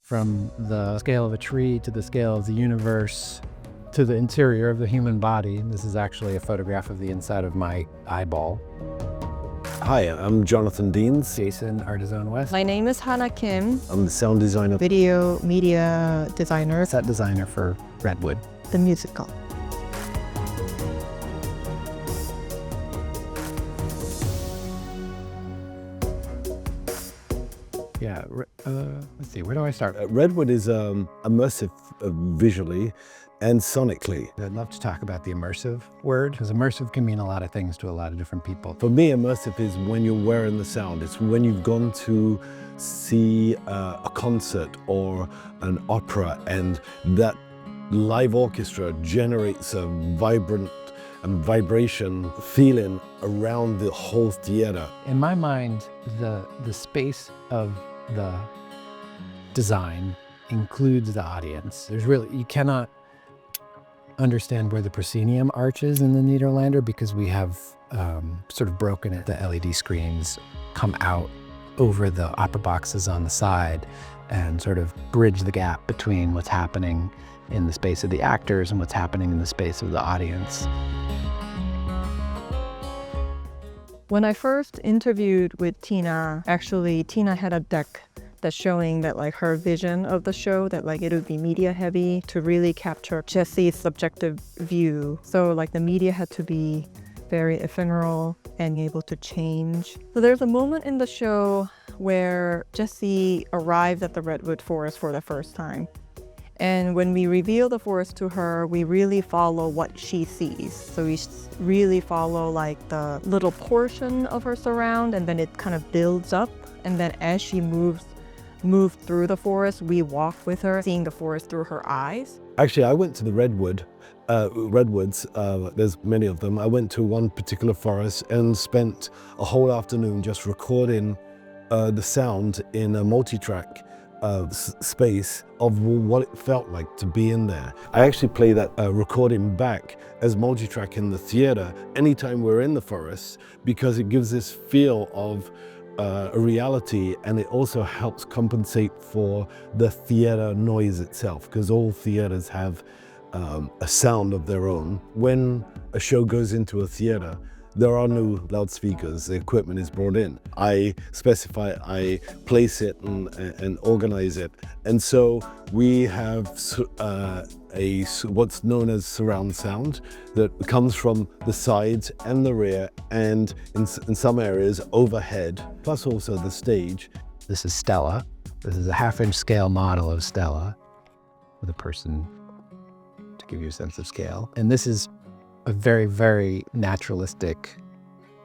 from the scale of a tree to the scale of the universe to the interior of the human body. This is actually a photograph of the inside of my eyeball. Hi, I'm Jonathan Deans. Jason Ardizzone-West. My name is Hana Kim. I'm the sound designer, Video media designer. Set designer for Redwood. The musical. Yeah, let's see, where do I start? Redwood is immersive visually and sonically. I'd love to talk about the immersive word, because immersive can mean a lot of things to a lot of different people. For me, immersive is when you're wearing the sound. It's when you've gone to see a concert or an opera, and that live orchestra generates a vibrant and vibration feeling around the whole theater. In my mind, the space of the design includes the audience. There's really, you cannot understand where the proscenium arch is in the Nederlander, because we have sort of broken it. The LED screens come out over the opera boxes on the side and sort of bridge the gap between what's happening in the space of the actors and what's happening in the space of the audience. When I first interviewed with Tina, actually Tina had a deck that's showing that like her vision of the show, that like it would be media heavy to really capture Jesse's subjective view. So like the media had to be very ephemeral and able to change. So there's a moment in the show where Jesse arrives at the Redwood forest for the first time. And when we reveal the forest to her, we really follow what she sees. So we really follow like the little portion of her surround, and then it kind of builds up. And then as she moves through the forest, we walk with her, seeing the forest through her eyes. Actually, I went to the redwoods, there's many of them. I went to one particular forest and spent a whole afternoon just recording the sound in a multi-track space of what it felt like to be in there. I actually play that recording back as multi-track in the theater anytime we're in the forest, because it gives this feel of a reality, and it also helps compensate for the theater noise itself, because all theaters have a sound of their own. When a show goes into a theater, there are no loudspeakers, the equipment is brought in. I specify, I place it and organize it. And so we have what's known as surround sound that comes from the sides and the rear, and in some areas overhead, plus also the stage. This is Stella. This is a 1/2-inch scale model of Stella with a person, to give you a sense of scale. And this is a very, very naturalistic,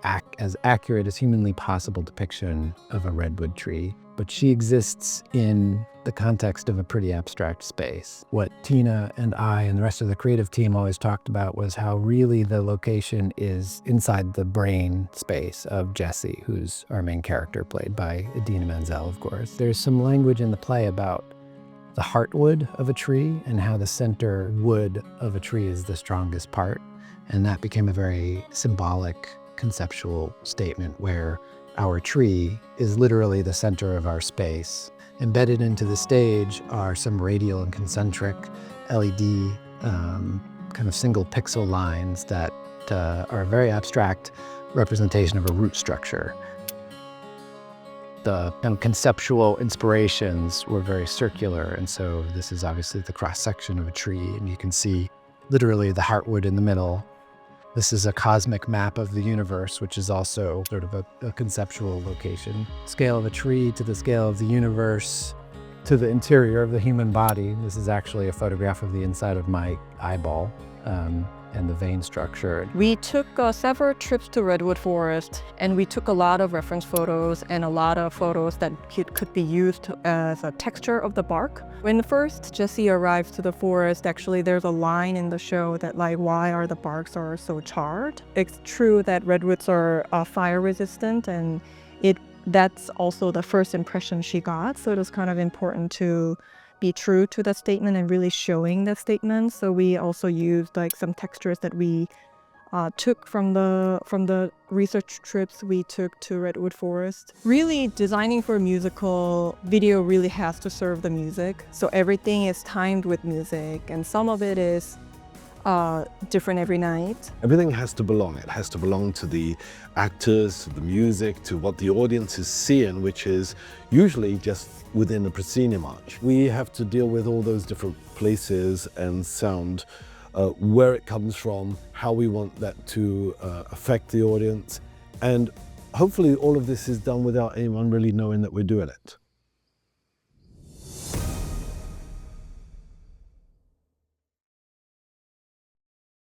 as accurate as humanly possible depiction of a redwood tree. But she exists in the context of a pretty abstract space. What Tina and I and the rest of the creative team always talked about was how really the location is inside the brain space of Jesse, who's our main character, played by Idina Menzel, of course. There's some language in the play about the heartwood of a tree and how the center wood of a tree is the strongest part. And that became a very symbolic, conceptual statement where our tree is literally the center of our space. Embedded into the stage are some radial and concentric LED kind of single pixel lines that are a very abstract representation of a root structure. The kind of conceptual inspirations were very circular, and so this is obviously the cross-section of a tree, and you can see literally the heartwood in the middle. This is a cosmic map of the universe, which is also sort of a conceptual location. Scale of a tree to the scale of the universe to the interior of the human body. This is actually a photograph of the inside of my eyeball and the vein structure. We took several trips to Redwood Forest, and we took a lot of reference photos and a lot of photos that could be used as a texture of the bark. When first Jesse arrives to the forest, actually there's a line in the show that like, why are the barks are so charred? It's true that redwoods are fire resistant, and that's also the first impression she got. So it was kind of important to be true to that statement and really showing that statement. So we also used like some textures that we took from the research trips we took to Redwood Forest. Really, designing for a musical video really has to serve the music. So everything is timed with music, and some of it is different every night. Everything has to belong. It has to belong to the actors, to the music, to what the audience is seeing, which is usually just within the proscenium arch. We have to deal with all those different places and sound, where it comes from, how we want that to affect the audience. And hopefully all of this is done without anyone really knowing that we're doing it.